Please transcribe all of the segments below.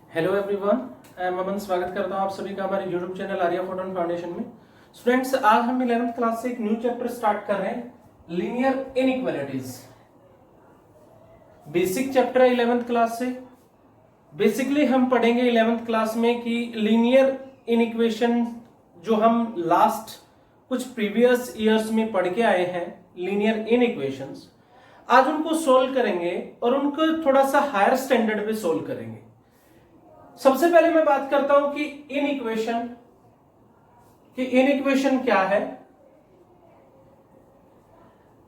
Hello everyone, I am अमन। स्वागत करता हूं आप सभी का हमारे YouTube channel Arya photon foundation में। स्टूडेंट्स, आज हम 11th क्लास से एक न्यू चैप्टर स्टार्ट कर रहे हैं, लीनियर इनइक्वालिटीज। बेसिक चैप्टर है 11th क्लास से। बेसिकली हम पढ़ेंगे 11th क्लास में कि लीनियर इनइक्वेशन जो हम लास्ट कुछ प्रीवियस ईयर्स में पढ़ के आए हैं, लीनियर इनइक्वेशंस, आज उनको सोल्व करेंगे और उनको थोड़ा सा हायर स्टैंडर्ड पे सोल्व करेंगे। सबसे पहले मैं बात करता हूं कि इनइक्वेशन क्या है।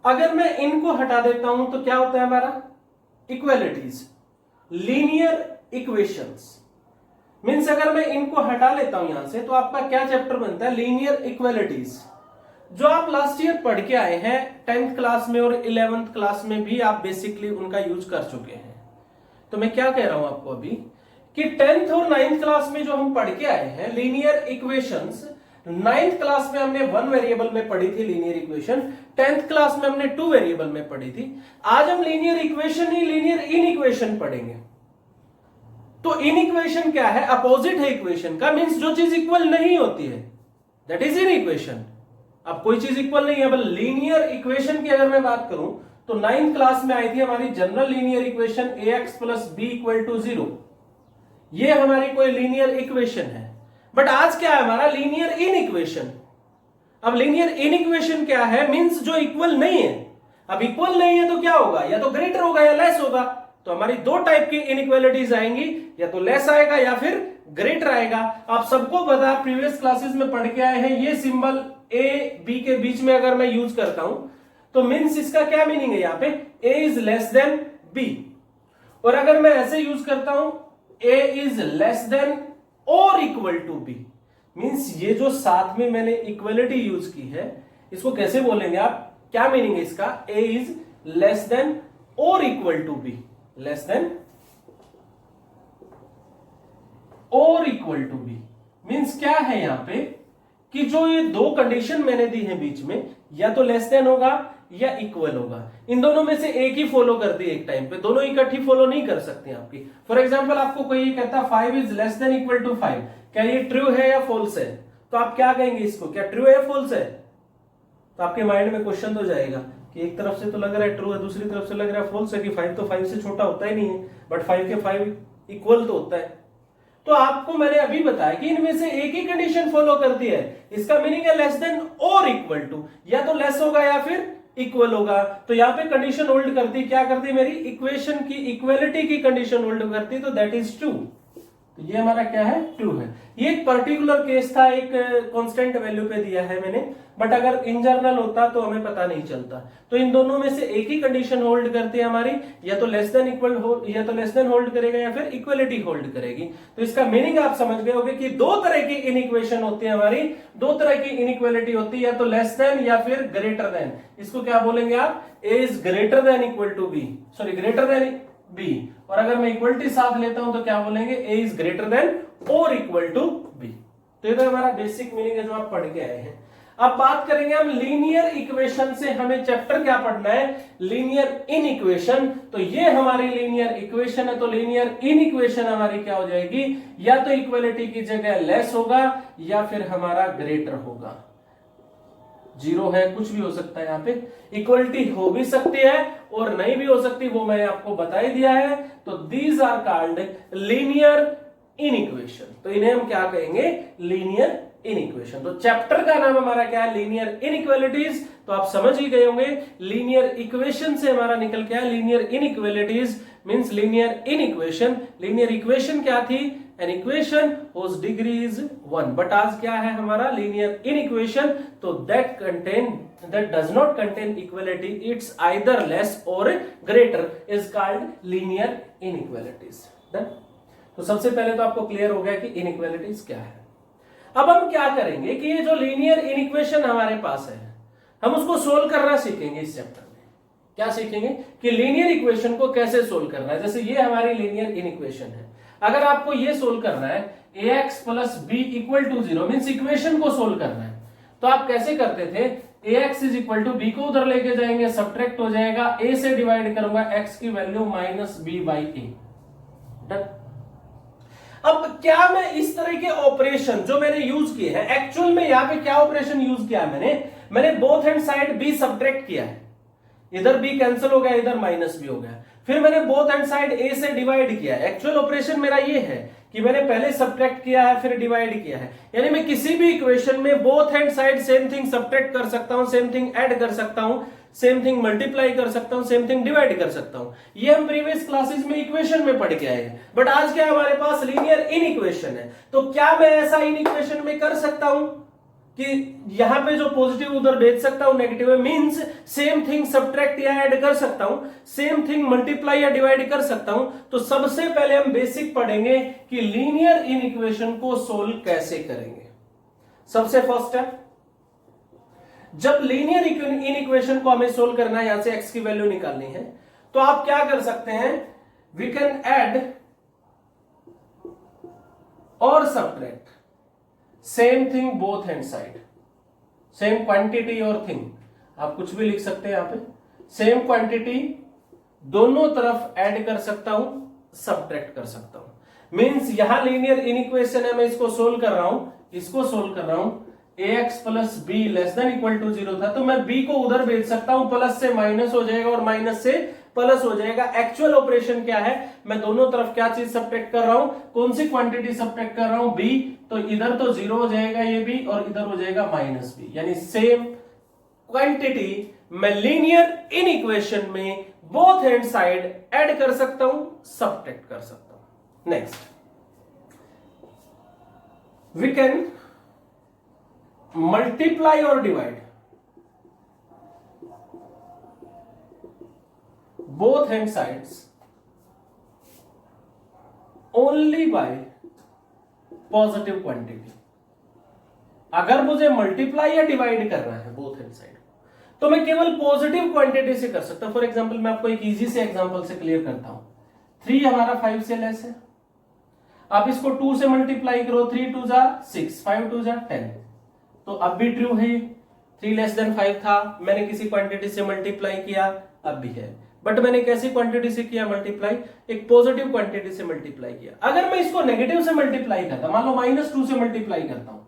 अगर मैं इनको हटा देता हूं तो क्या होता है हमारा इक्वालिटीज। लीनियर इक्वेशंस मींस अगर मैं इनको हटा लेता हूं यहां से तो आपका क्या चैप्टर बनता है, लीनियर इक्वालिटीज, जो आप लास्ट ईयर पढ़ के आए हैं 10th क्लास में और 11th क्लास में भी आप बेसिकली उनका यूज कर चुके हैं। तो मैं क्या कह रहा हूं आपको अभी कि 10th और 9th क्लास में जो हम पढ़ के आए हैं लीनियर इक्वेशंस, 9th क्लास में हमने 1 वेरिएबल में पढ़ी थी लीनियर इक्वेशन, 10th क्लास में हमने 2 वेरिएबल में पढ़ी थी। आज हम लीनियर इक्वेशन ही लीनियर इनइक्वेशन पढ़ेंगे। तो इनइक्वेशन क्या है, अपोजिट है इक्वेशन का, मींस जो चीज इक्वल नहीं होती है दैट इज इनइक्वेशन। अब कोई चीज इक्वल नहीं है, बल लीनियर इक्वेशन की अगर मैं बात करूं तो 9th क्लास में आई थी हमारी general linear equation ax plus B equal to 0। ये हमारी कोई लीनियर इक्वेशन है। बट आज क्या है हमारा लीनियर इनइक्वेशन। अब लीनियर इनइक्वेशन क्या है, मींस जो इक्वल नहीं है। अब इक्वल नहीं है तो क्या होगा, या तो ग्रेटर होगा या लेस होगा। तो हमारी दो टाइप की इनइक्वालिटीज आएंगी, या तो लेस आएगा या फिर ग्रेटर आएगा। आप सबको पता, प्रीवियस क्लासेस में पढ़ के आए हैं, ये सिंबल ए बी के बीच में अगर मैं यूज करता हूं तो मींस इसका क्या मीनिंग है, यहां पे ए इज लेस देन बी। और अगर मैं ऐसे यूज करता हूं a is less than or equal to b, means ये जो साथ में मैंने इक्वलिटी यूज की है इसको कैसे बोलेंगे आप, क्या मीनिंग है इसका, a is less than or equal to b, less than or equal to b means क्या है यहां पे कि जो ये दो कंडीशन मैंने दी है बीच में, या तो लेस देन होगा या इक्वल होगा। इन दोनों में से एक ही फॉलो करती है एक टाइम पे, दोनों इकट्ठी फॉलो नहीं कर सकती आपकी। फॉर एग्जांपल आपको कोई ये कहता 5 is less than equal to 5, क्या ये ट्रू है या फॉल्स है, तो आप क्या कहेंगे इसको, क्या ट्रू है या फॉल्स है। तो आपके माइंड में क्वेश्चन तो जाएगा कि एक तरफ से तो लग रहा है ट्रू है, दूसरी तरफ से लग रहा है फॉल्स है, कि 5 तो 5 से छोटा होता ही नहीं है, बट 5 के 5 इक्वल तो होता है। तो आपको मैंने अभी बताया कि इनमें से एक ही कंडीशन फॉलो करती है। इसका मीनिंग है लेस देन और इक्वल टू, या तो लेस होगा या फिर इक्वल होगा। तो यहां पे कंडीशन होल्ड करती, क्या करती, मेरी इक्वेशन की इक्वलिटी की कंडीशन होल्ड करती, तो दैट इज ट्रू। तो ये हमारा क्या है, ट्रू है। ये एक पर्टिकुलर केस था, एक कांस्टेंट वैल्यू पे दिया है मैंने, बट अगर इन जनरल होता तो हमें पता नहीं चलता। तो इन दोनों में से एक ही कंडीशन होल्ड करती है हमारी, या तो लेस देन इक्वल हो, या तो लेस देन होल्ड करेगा या फिर इक्वलिटी होल्ड करेगी। तो इसका मीनिंग आप समझ गए होंगे कि दो तरह की इनइक्वेशन होती है हमारी, दो तरह की इनइक्वालिटी होती है, या तो लेस देन या फिर ग्रेटर देन। इसको क्या बोलेंगे आप, A is greater than equal to B, sorry greater than B. और अगर मैं इक्वलिटी साथ लेता हूं तो क्या बोलेंगे, ए इज ग्रेटर देन और इक्वल टू बी। तो ये तो हमारा बेसिक मीनिंग है जो आप पढ़ के आए हैं। अब बात करेंगे हम लीनियर इक्वेशन से, हमें चैप्टर क्या पढ़ना है, लीनियर इनइक्वेशन। तो ये हमारी लीनियर इक्वेशन है, तो लीनियर इनइक्वेशन हमारी क्या हो जाएगी, या तो इक्वलिटी की जगह लेस होगा या फिर हमारा ग्रेटर होगा। जीरो है, कुछ भी हो सकता है, यहां पे इक्वलिटी हो भी सकती है और नहीं भी हो सकती, वो मैंने आपको बता ही दिया है। तो these are called linear inequation. तो इन्हें हम क्या कहेंगे, लीनियर इनइक्वेशन। तो चैप्टर का नाम हमारा क्या है, लीनियर इनइक्वालिटीज। तो आप समझ ही गए होंगे लीनियर इक्वेशन से हमारा निकल के आया linear inequalities means linear inequation. Linear equation क्या थी, an equation whose degree is 1, but आज क्या है हमारा लीनियर इनइक्वेशन। तो that does not contain equality, it's either less or greater is called linear inequalities। तो सबसे पहले तो आपको क्लियर हो गया कि इनइक्वालिटीज क्या है। अब हम क्या करेंगे कि ये जो लीनियर इनइक्वेशन हमारे पास है, हम उसको सोल्व करना सीखेंगे इस चैप्टर में। क्या सीखेंगे कि लीनियर इक्वेशन को कैसे सोल्व करना है। जैसे ये हमारी लीनियर इनइक्वेशन है, अगर आपको ये सोल्व करना है ax plus B equal to 0 means equation को सोल्व करना है, तो आप कैसे करते थे, ax is equal to b को उधर लेके जाएंगे, सब्ट्रैक्ट हो जाएगा, a से डिवाइड करूंगा x की वैल्यू माइनस बी बाई ए। अब क्या मैं इस तरह के ऑपरेशन जो मैंने यूज किए हैं, एक्चुअल में यहां पे क्या ऑपरेशन यूज किया है मैंने both hand side b subtract किया है, इधर बी कैंसिल हो गया, इधर माइनस बी हो गया, फिर मैंने बोथ हैंड साइड ए से डिवाइड किया है। एक्चुअल ऑपरेशन मेरा ये है कि मैंने पहले सब्ट्रैक्ट किया है फिर डिवाइड किया है, यानी मैं किसी भी इक्वेशन में both hand side same thing subtract कर सकता हूं, सेम थिंग ऐड कर सकता हूं, सेम थिंग मल्टीप्लाई कर सकता हूं, सेम थिंग डिवाइड कर सकता हूं। ये हम प्रीवियस क्लासेस में इक्वेशन में पढ़ के आए हैं, बट आज क्या हमारे पास लीनियर इन इक्वेशन है। तो क्या मैं ऐसा इन इक्वेशन में कर सकता हूं कि यहां पे जो पॉजिटिव उधर भेज सकता हूं नेगेटिव है, मींस सेम थिंग सब्ट्रैक्ट या ऐड कर सकता हूं, सेम थिंग मल्टीप्लाई या डिवाइड कर सकता हूं। तो सबसे पहले हम बेसिक पढ़ेंगे कि लीनियर इन इक्वेशन को सोल्व कैसे करेंगे। सबसे फर्स्ट है, जब लीनियर इन इक्वेशन को हमें सोल्व करना है, यहां से x की वैल्यू निकालनी है, तो आप क्या कर सकते हैं, वी कैन ऐड और subtract same thing both hand side, same quantity और थिंग, आप कुछ भी लिख सकते हैं यहां पे, सेम क्वांटिटी दोनों तरफ ऐड कर सकता हूं, सब्ट्रैक्ट कर सकता हूं। मींस यहां लीनियर इन इक्वेशन है, मैं इसको सोल्व कर रहा हूं, इसको सोल्व कर रहा हूं, ax plus b less than equal to 0 था, तो मैं b को उधर भेज सकता हूं, प्लस से माइनस हो जाएगा और माइनस से प्लस हो जाएगा। एक्चुअल ऑपरेशन क्या है, मैं दोनों तरफ क्या चीज सब्ट्रैक्ट कर रहा हूं, कौन सी क्वांटिटी सब्ट्रैक्ट कर रहा हूं, b, तो इधर तो 0 हो जाएगा ये b और इधर हो जाएगा माइनस b, यानी सेम क्वांटिटी मैं लीनियर इन इक्वेशन में बोथ हैंड साइड ऐड कर सकता हूं, सब्ट्रैक्ट कर सकता हूं। नेक्स्ट, वी कैन मल्टीप्लाई और divide both hand sides only by positive quantity। अगर मुझे मल्टीप्लाई या डिवाइड करना है बोथ हैंड साइड, तो मैं केवल पॉजिटिव क्वांटिटी से कर सकता हूं। फॉर एग्जांपल मैं आपको एक इजी से एग्जांपल से क्लियर करता हूं, 3 हमारा 5 से लेस है, आप इसको 2 से मल्टीप्लाई करो, 3 2 जा 6, 5 2 जा 10, तो अब भी ट्रू है, 3 लेस देन 5 था, मैंने किसी क्वांटिटी से मल्टीप्लाई किया, अब भी है, बट मैंने कैसी क्वांटिटी से किया मल्टीप्लाई, एक पॉजिटिव क्वांटिटी से मल्टीप्लाई किया। अगर मैं इसको नेगेटिव से मल्टीप्लाई करता, मान लो -2 से मल्टीप्लाई करता हूं,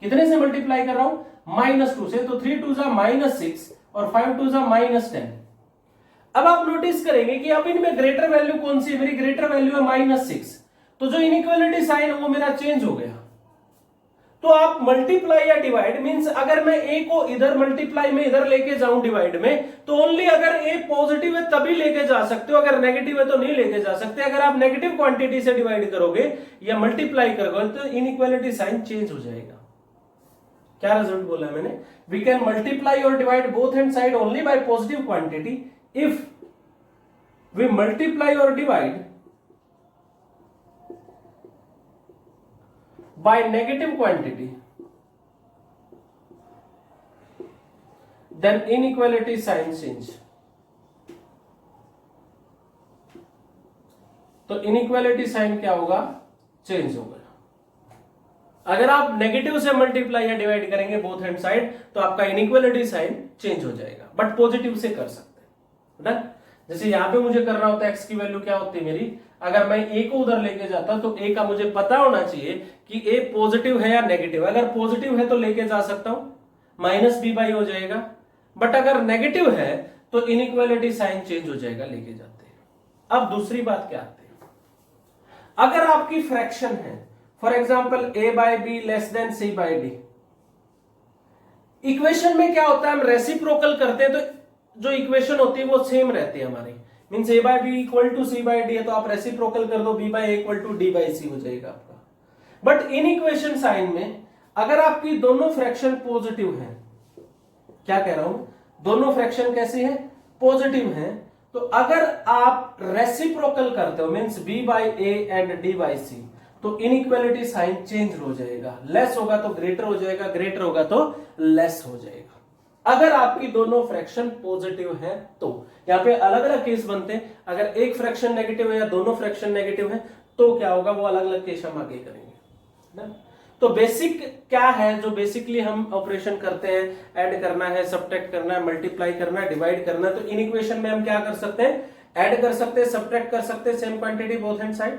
कितने से मल्टीप्लाई कर रहा हूं, -2 से, तो 3 2 जा -6 और 5 2 जा -10। अब आप नोटिस करेंगे कि अब इनमें ग्रेटर वैल्यू कौन सी है, मेरी ग्रेटर वैल्यू है -6, तो जो इनइक्वालिटी साइन है वो मेरा चेंज हो गया। तो आप मल्टीप्लाई या डिवाइड मींस अगर मैं ए को इधर मल्टीप्लाई में इधर लेके जाऊं डिवाइड में, तो ओनली अगर ए पॉजिटिव है तभी लेके जा सकते हो, अगर नेगेटिव है तो नहीं लेके जा सकते। अगर आप नेगेटिव क्वांटिटी से डिवाइड करोगे या मल्टीप्लाई करोगे तो इनइक्वालिटी साइन चेंज हो जाएगा। क्या रिजल्ट बोला मैंने, वी कैन मल्टीप्लाई और divide both hand side only by positive quantity if we multiply और divide by negative quantity, then inequality sign change। तो इनइक्वालिटी साइन क्या होगा, चेंज होगा। अगर आप नेगेटिव से मल्टीप्लाई या डिवाइड करेंगे बोथ हैंड साइड, तो आपका इनइक्वालिटी साइन चेंज हो जाएगा, बट पॉजिटिव से कर सकते हैं। डन। जैसे यहां पे मुझे करना होता है, एक्स की वैल्यू क्या होती है मेरी, अगर मैं ए को उधर लेके जाता तो ए का मुझे पता होना चाहिए कि ए पॉजिटिव है या नेगेटिव। अगर पॉजिटिव है तो लेके जा सकता हूं, -b/, हो जाएगा, बट अगर नेगेटिव है तो इनइक्वालिटी साइन चेंज हो जाएगा, लेके जाते हैं। अब दूसरी बात क्या आती है, अगर आपकी फ्रैक्शन है, for example a/b less than c/d, equation में क्या होता है, हम रेसिप्रोकल करते हैं तो जो इक्वेशन होती है वो सेम रहती है हमारी, means a/b equal to c/d है, तो आप रेसिप्रोकल कर दो, b/a इक्वल टू d/c हो जाएगा आपका। बट इन इक्वेशन साइन में अगर आपकी दोनों फ्रैक्शन पॉजिटिव है, क्या कह रहा हूं, दोनों फ्रैक्शन कैसे है, पॉजिटिव है, तो अगर आप रेसिप्रोकल करते हो मींस b/a एंड d/c, तो इनइक्वालिटी साइन चेंज हो जाएगा, लेस होगा तो ग्रेटर हो जाएगा, ग्रेटर होगा तो लेस हो जाएगा। अगर आपकी दोनों फ्रैक्शन पॉजिटिव है तो यहां पे अलग अलग केस बनते हैं, अगर एक फ्रैक्शन नेगेटिव है या दोनों फ्रैक्शन नेगेटिव है तो क्या होगा, वो अलग अलग केस हम आगे करेंगे ना। तो बेसिक क्या है, जो बेसिकली हम ऑपरेशन करते हैं, ऐड करना है, सब्ट्रैक्ट करना है, मल्टीप्लाई करना है, डिवाइड करना है, तो इन इक्वेशन में हम क्या कर सकते हैं, ऐड कर सकते हैं, सब्ट्रैक्ट कर सकते हैं, same quantity both hand side,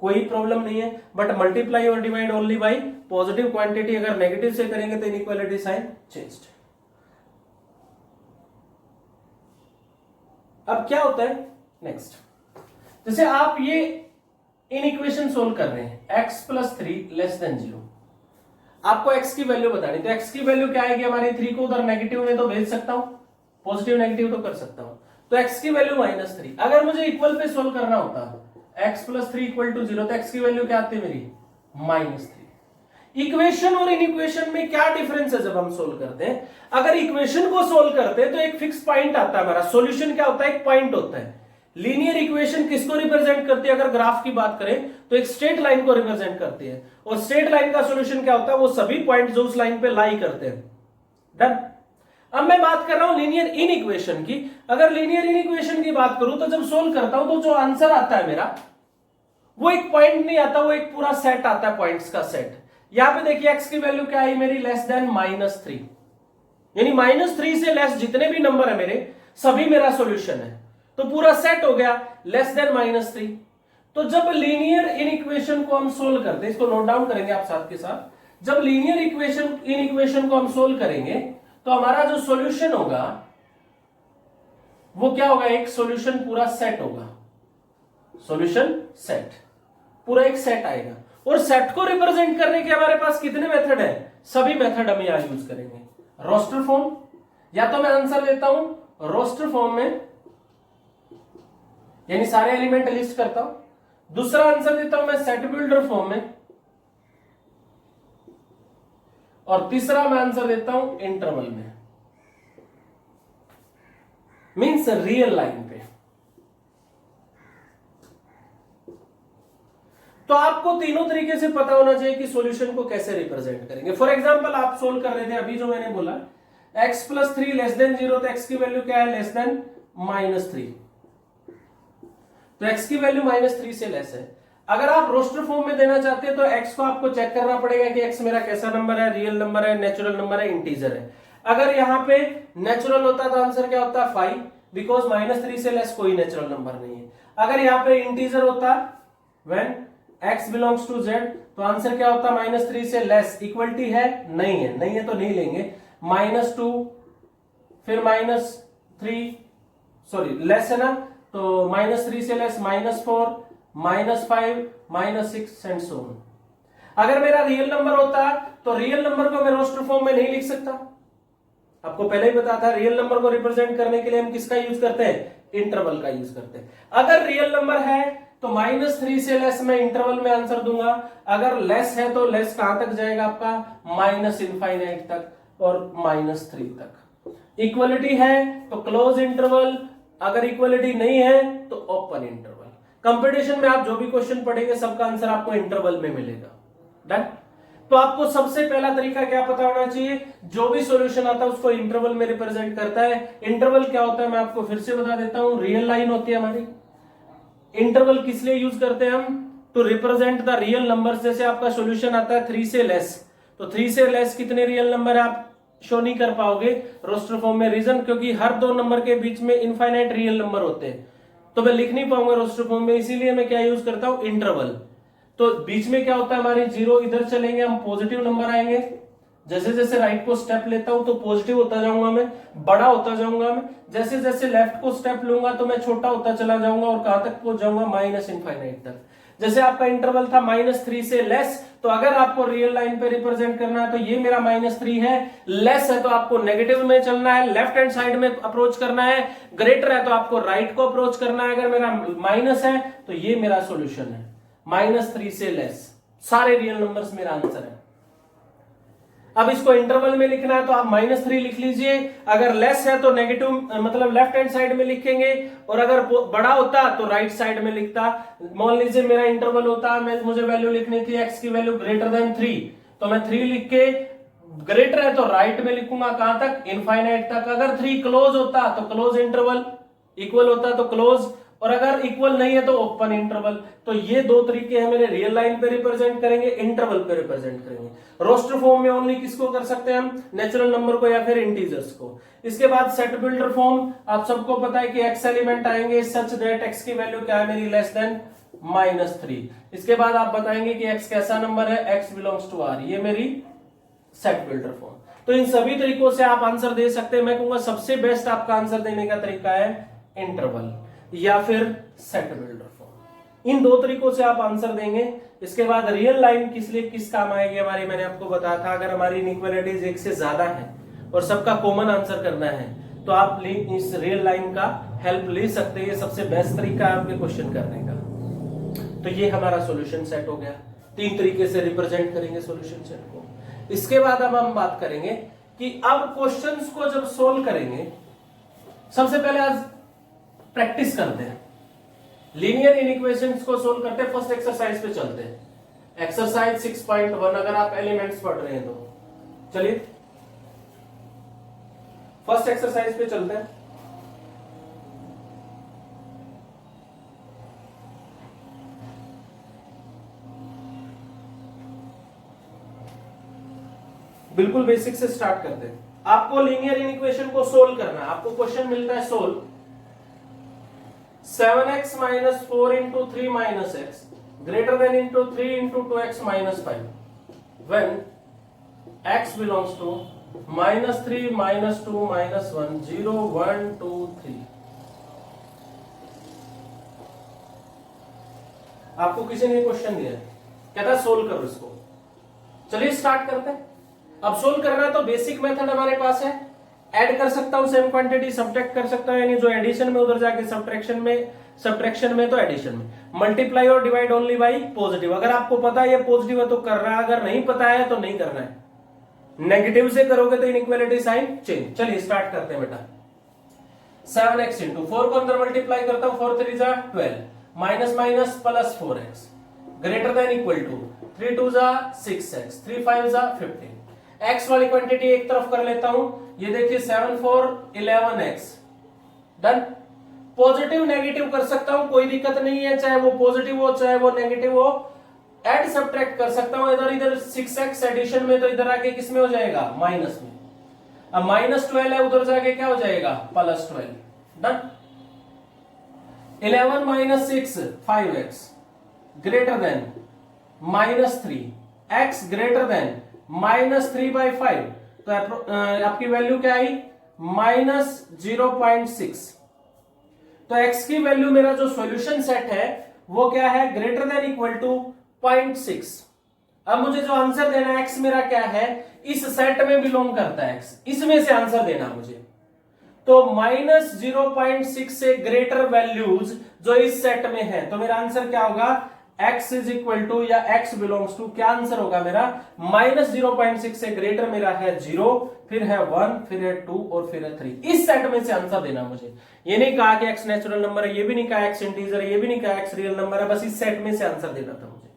कोई प्रॉब्लम नहीं है, बट मल्टीप्लाई और divide only by positive quantity. अगर नेगेटिव से करेंगे तो इनइक्वालिटी साइन चेंज्ड। अब क्या होता है नेक्स्ट, जैसे आप ये इन इक्वेशन सोल्व कर रहे हैं x प्लस 3 लेस देन 0, आपको x की वैल्यू बतानी, तो x की वैल्यू क्या आएगी हमारी, 3 को उधर नेगेटिव में तो भेज सकता हूं, पॉजिटिव नेगेटिव तो कर सकता हूं, तो x की वैल्यू -3। अगर मुझे इक्वल पे सोल्व करना होता x प्लस 3 इक्वल टू 0, तो x की वैल्यू क्या आती है मेरी -3। इक्वेशन और इन इक्वेशन में क्या डिफरेंस है जब हम सोल्व करते हैं, अगर इक्वेशन को सोल्व करते हैं तो एक फिक्स पॉइंट आता है हमारा, सॉल्यूशन क्या होता है, एक पॉइंट होता है। लीनियर इक्वेशन किसको रिप्रेजेंट करती है, अगर ग्राफ की बात करें तो एक स्ट्रेट लाइन को रिप्रेजेंट करती है, और स्ट्रेट लाइन का सॉल्यूशन क्या होता है, वो सभी पॉइंट जो उस लाइन पे लाई करते हैं। डन। अब मैं बात कर रहा हूं लीनियर इन इक्वेशन की। अगर लीनियर इन इक्वेशन की बात करूं तो जब सोल्व करता हूं तो जो आंसर आता है मेरा, वो एक पॉइंट नहीं आता, वो एक पूरा सेट आता है, पॉइंट्स का सेट। यहां पे देखिए x की वैल्यू क्या आई मेरी, लेस देन -3, यानी -3 से लेस जितने भी नंबर है मेरे, सभी मेरा सॉल्यूशन है, तो पूरा सेट हो गया लेस देन -3। तो जब लीनियर इन इक्वेशन को हम सोल्व करते हैं, इसको नोट डाउन करेंगे आप साथ के साथ, जब लीनियर इक्वेशन इन इक्वेशन को हम सोल्व करेंगे तो हमारा जो सॉल्यूशन होगा वो क्या होगा, एक सॉल्यूशन पूरा सेट होगा, सॉल्यूशन सेट, पूरा एक सेट आएगा। और सेट को रिप्रेजेंट करने के हमारे पास कितने मेथड है, सभी मेथड हम यहां यूज करेंगे। रोस्टर फॉर्म, या तो मैं आंसर देता हूं रोस्टर फॉर्म में, यानी सारे एलिमेंट लिस्ट करता हूं, दूसरा आंसर देता हूं मैं सेट बिल्डर फॉर्म में, और तीसरा मैं आंसर देता हूं इंटरवल में, मींस रियल लाइन पे। तो आपको तीनों तरीके से पता होना चाहिए कि सॉल्यूशन को कैसे रिप्रेजेंट करेंगे। फॉर एग्जांपल आप सोल्व कर रहे थे अभी जो मैंने बोला x प्लस 3 लेस देन 0, तो x की वैल्यू क्या है, लेस देन -3, तो x की वैल्यू -3 से लेस है। अगर आप रोस्टर फॉर्म में देना चाहते हैं तो x को आपको चेक करना पड़ेगा कि x मेरा कैसा नंबर है, रियल नंबर है, नेचुरल नंबर है, इंटीजर है। अगर यहां पे नेचुरल होता तो आंसर क्या होता, 5, बिकॉज -3 से लेस कोई नेचुरल नंबर नहीं है। अगर यहां पे इंटीजर होता when x belongs to z, तो आंसर क्या होता, -3 से लेस। इक्वलिटी है, नहीं है, नहीं है तो नहीं लेंगे, -2 फिर -3, सॉरी लेस है ना, तो -3 से लेस -4 -5 -6 एंड सो ऑन। अगर मेरा रियल नंबर होता तो रियल नंबर को मैं रोस्टर फॉर्म में नहीं लिख सकता, आपको पहले ही पता था रियल नंबर को रिप्रेजेंट करने के लिए हम किसका यूज करते हैं, इंटरवल का यूज करते हैं। अगर रियल नंबर है तो -3 से लेस मैं इंटरवल में आंसर दूंगा, अगर लेस है तो लेस कहां तक जाएगा आपका, -∞ तक और -3 तक। इक्वलिटी है तो क्लोज इंटरवल, अगर इक्वलिटी नहीं है तो ओपन इंटरवल। कंपटीशन में आप जो भी क्वेश्चन पढ़ेंगे सबका आंसर आपको इंटरवल में मिलेगा। डन। तो आपको सबसे पहला तरीका क्या पता होना चाहिए, जो भी सॉल्यूशन आता है उसको इंटरवल में रिप्रेजेंट करता है। इंटरवल क्या होता है मैं आपको फिर से बता देता हूं, रियल लाइन होती है हमारी। इंटरवल किस लिए यूज करते हैं हम, to represent the real numbers. जैसे आपका सॉल्यूशन आता है 3 से लेस, तो 3 से लेस कितने रियल नंबर आप शो नहीं कर पाओगे रोस्टर फॉर्म में। रीजन, क्योंकि हर दो नंबर के बीच में इनफाइनाइट रियल नंबर होते हैं, तो मैं लिख नहीं पाऊंगा रोस्टर फॉर्म में, इसीलिए मैं क्या यूज करता हूं, इंटरवल। तो बीच में क्या होता है हमारे 0, इधर चलेंगे हम पॉजिटिव नंबर आएंगे, जैसे जैसे राइट को स्टेप लेता हूं तो पॉजिटिव होता जाऊंगा मैं, बड़ा होता जाऊंगा मैं, जैसे जैसे लेफ्ट को स्टेप लूंगा तो मैं छोटा होता चला जाऊंगा, और कहां तक पहुंच जाऊंगा, -∞ तक। जैसे आपका इंटरवल था -3 से लेस, तो अगर आपको रियल लाइन पे रिप्रेजेंट करना है तो ये मेरा -3 है, लेस है तो आपको नेगेटिव में चलना है, लेफ्ट हैंड साइड में अप्रोच करना है, ग्रेटर है तो आपको राइट को अप्रोच करना है। अगर मेरा माइनस है तो ये मेरा सॉल्यूशन है, -3 से लेस, सारे रियल नंबर्स मेरा आंसर है। अब इसको इंटरवल में लिखना है तो आप -3 लिख लीजिए, अगर लेस है तो नेगेटिव मतलब लेफ्ट हैंड साइड में लिखेंगे, और अगर बड़ा होता तो राइट साइड में लिखता। मान लीजिए मेरा इंटरवल होता, मुझे वैल्यू लिखनी थी x की वैल्यू ग्रेटर देन 3, तो मैं 3 लिख के, ग्रेटर है तो राइट में लिखूंगा, कहां तक, इनफाइनाइट तक। अगर 3 क्लोज होता तो क्लोज इंटरवल, इक्वल होता तो क्लोज, और अगर इक्वल नहीं है तो ओपन इंटरवल। तो ये दो तरीके हैं मेरे, रियल लाइन पे रिप्रेजेंट करेंगे, इंटरवल पे रिप्रेजेंट करेंगे। रोस्टर फॉर्म में ओनली किसको कर सकते हैं हम, नेचुरल नंबर को या फिर इंटीजर्स को। इसके बाद सेट बिल्डर फॉर्म, आप सबको पता है कि x एलिमेंट आएंगे सच दैट x की वैल्यू क्या है मेरी, लेस देन -3। इसके बाद आप बताएंगे कि x कैसा नंबर है, x बिलोंग्स टू R। ये मेरी सेट बिल्डर फॉर्म। तो इन सभी तरीकों से आप आंसर दे सकते हैं। मैं कहूंगा सबसे बेस्ट आपका आंसर देने का तरीका है इंटरवल या फिर सेट बिल्डर फॉर्म। इन दो तरीकों से आप आंसर देंगे। इसके बाद रियल लाइन किस लिए किस काम आएगी हमारी, मैंने आपको बताया था। अगर हमारी इनइक्वालिटीज एक से ज्यादा है और सबका कॉमन आंसर करना है तो आप इस रियल लाइन का हेल्प ले सकते हैं। ये सबसे बेस्ट तरीका है आपके क्वेश्चन करने का। तो ये हमारा सॉल्यूशन सेट हो गया। 3 तरीके से रिप्रेजेंट करेंगे सॉल्यूशन सेट को। इसके बाद अब हम बात करेंगे कि अब क्वेश्चंस को जब सोल्व करेंगे, सबसे पहले आज प्रैक्टिस करते हैं। लीनियर इनइक्वेशंस को सोल्व करते हैं। फर्स्ट एक्सरसाइज पे चलते हैं। एक्सरसाइज 6.1 अगर आप एलिमेंट्स पढ़ रहे हैं तो चलिए फर्स्ट एक्सरसाइज पे चलते हैं। बिल्कुल बेसिक से स्टार्ट करते हैं। आपको लीनियर इनइक्वेशन को सोल्व करना है। आपको क्वेश्चन मिलता है solve 7x - 4 × 3 - x greater than into 3 × 2x - 5 when x belongs to -3 - 2 - 1 0 1 2 3। आपको किसी ने क्वेश्चन दिया है, कहता है सोल्व करो इसको। चलिए स्टार्ट करते हैं। अब सोल्व करना है तो बेसिक मेथड हमारे पास है। ऐड कर सकता हूं सेम क्वांटिटी, सब्ट्रैक्ट कर सकता हूं, यानी जो एडिशन में उधर जाके सब्ट्रैक्शन में तो एडिशन में। मल्टीप्लाई और डिवाइड ओनली बाई पॉजिटिव। अगर आपको पता है ये पॉजिटिव है तो कर रहा है, अगर नहीं पता है तो नहीं करना है। नेगेटिव से करोगे तो इनइक्वालिटी साइन चेंज। चलिए स्टार्ट करते हैं बेटा। 7x × 4 को अंदर मल्टीप्लाई करता हूं, 4 3 जा 12 minus minus plus 4x greater than equal to 3 2 जा 6x 3 5 जा 15। x वाली क्वांटिटी एक तरफ कर लेता हूं। ये देखिए 7 4 11x डन। पॉजिटिव नेगेटिव कर सकता हूं, कोई दिक्कत नहीं है, चाहे वो पॉजिटिव हो चाहे वो नेगेटिव हो। ऐड सब्ट्रैक्ट कर सकता हूं। इधर इधर 6x एडिशन में तो इधर आके किस में हो जाएगा, माइनस में। अब -12 है, उधर जाके क्या हो जाएगा, +12 done. 11 - 6 5x greater than -3 x greater then -3/5। तो आपकी वैल्यू क्या आई, -0.6। तो x की वैल्यू मेरा जो सॉल्यूशन सेट है वो क्या है, ग्रेटर देन इक्वल टू 0.6। अब मुझे जो आंसर देना है x मेरा क्या है, इस सेट में बिलोंग करता है x, इसमें से आंसर देना मुझे। तो -0.6 से ग्रेटर वैल्यूज जो इस सेट में है, तो मेरा आंसर क्या होगा, x इज इक्वल टू या x बिलोंग्स टू, क्या आंसर होगा मेरा, -0.6 से ग्रेटर मेरा है 0, फिर है 1, फिर है 2 और फिर है 3। इस सेट में से आंसर देना मुझे। ये नहीं कहा कि x नेचुरल नंबर है, ये भी नहीं कहा x इंटीजर है, ये भी नहीं कहा x रियल नंबर है, बस इस सेट में से आंसर देना था मुझे।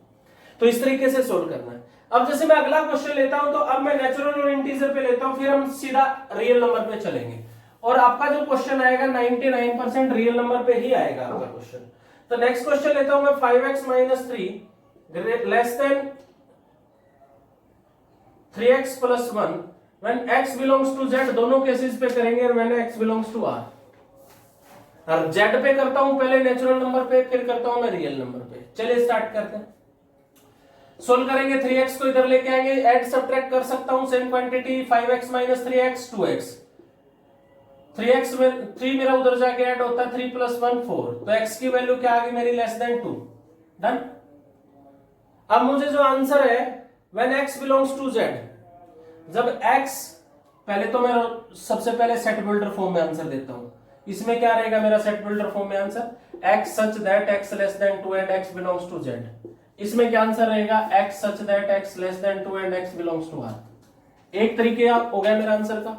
तो इस तरीके से सोल्व करना है। अब जैसे मैं अगला क्वेश्चन लेता हूं तो अब मैं नेचुरल और इंटीजर पे लेता हूं, फिर हम सीधा रियल नंबर पे चलेंगे। और आपका जो क्वेश्चन आएगा 99% रियल नंबर पे ही आएगा आपका क्वेश्चन। तो नेक्स्ट क्वेश्चन लेता हूं मैं 5x - 3 less than 3x + 1 when x belongs to z। दोनों केसेस पे करेंगे, when x belongs to r। और z पे करता हूं पहले नेचुरल नंबर पे, फिर करता हूं मैं रियल नंबर पे। चलिए स्टार्ट करते हैं। सोल्व करेंगे, 3x को इधर लेके आएंगे, ऐड सब्ट्रैक्ट कर सकता हूं same quantity, 5x - 3x 2x। 3x में 3 मेरा उधर जाके ऐड होता है, 3 + 1 4। तो x की वैल्यू क्या आ गई मेरी, लेस देन 2 डन। अब मुझे जो आंसर है when x belongs to z, जब x, पहले तो मैं सबसे पहले सेट बिल्डर फॉर्म में आंसर देता हूं। इसमें क्या रहेगा मेरा सेट बिल्डर फॉर्म में answer, x such that x less than 2 and x belongs to z। इसमें क्या आंसर रहेगा, x such that x less than 2 and x belongs to r। एक तरीके हो गया मेरा आंसर का।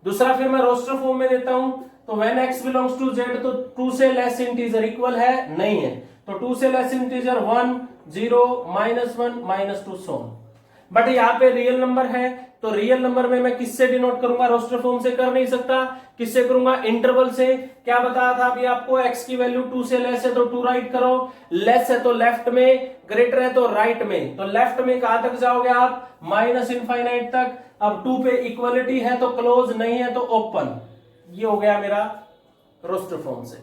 दूसरा फिर मैं रोस्टर फॉर्म में देता हूं, तो when x belongs to z, तो 2 से लेस इंटीजर इक्वल है, नहीं है, तो 2 से लेस इंटीजर 1 0 -1 -2 सो। बट यहाँ पे रियल नंबर है, तो रियल नंबर में मैं किससे डिनोट करूंगा, रोस्टर फॉर्म से कर नहीं सकता, किससे करूंगा, इंटरवल से। क्या बताया था अभी आपको, x की वैल्यू 2 से लेस है तो 2 राइट करो, लेस है तो लेफ्ट में, ग्रेटर है तो राइट में। तो लेफ्ट में कहां तक जाओगे आप, -∞ तक। अब 2 पे इक्वलिटी है तो क्लोज, नहीं है तो ओपन। ये हो गया मेरा रोस्टर फॉर्म से।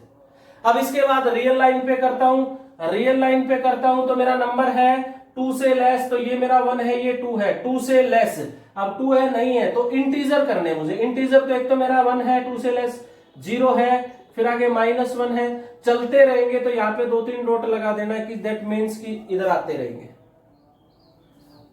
अब इसके बाद रियल लाइन पे करता हूं। रियल लाइन पे करता हूं तो मेरा नंबर है 2 से लेस, तो ये मेरा 1 है, ये 2 है, 2 से लेस, अब 2 है नहीं है तो इंटीजर करने मुझे, इंटीजर तो एक तो मेरा 1 है, 2 से लेस 0 है, फिर आगे -1 है, चलते रहेंगे तो यहाँ पे 2-3 डॉट लगा देना कि दैट मीन्स कि इधर आते रहेंगे।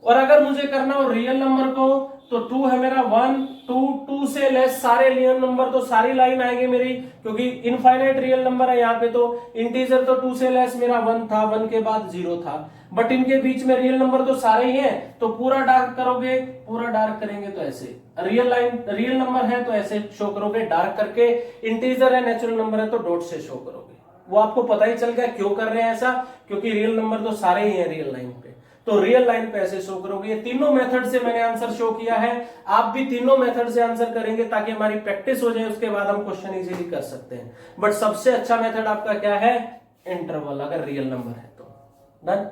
और अगर मुझे करना हो रियल नंबर को तो 2 है मेरा, 1 2 2 से लेस सारे रियल नंबर, तो सारी लाइन आएगी मेरी, क्योंकि इनफाइनाइट रियल नंबर है यहाँ पे, तो इंटीजर तो 2 से लेस मेरा 1 था, 1 के बाद 0 था, बट इनके बीच में रियल नंबर तो सारे ही हैं, तो पूरा डार्क करोगे, पूरा डार्क करेंगे तो ऐसे रियल लाइन, रियल नंबर है तो ऐसे शो करोगे डार्क करके, इंटीजर है नेचुरल नंबर है तो डॉट से शो करोगे। वो आपको पता ही चल गया क्यों कर रहे हैं ऐसा, क्योंकि रियल नंबर तो सारे ही हैं रियल लाइन पे, तो रियल लाइन पे ऐसे शो करोगे। ये तीनों मेथड से मैंने आंसर शो किया है, आप भी तीनों मेथड से आंसर करेंगे ताकि हमारी प्रैक्टिस हो जाए, उसके बाद हम क्वेश्चन इजीली कर सकते हैं। बट सबसे अच्छा मेथड आपका क्या है, इंटरवल, अगर रियल नंबर है तो। डन,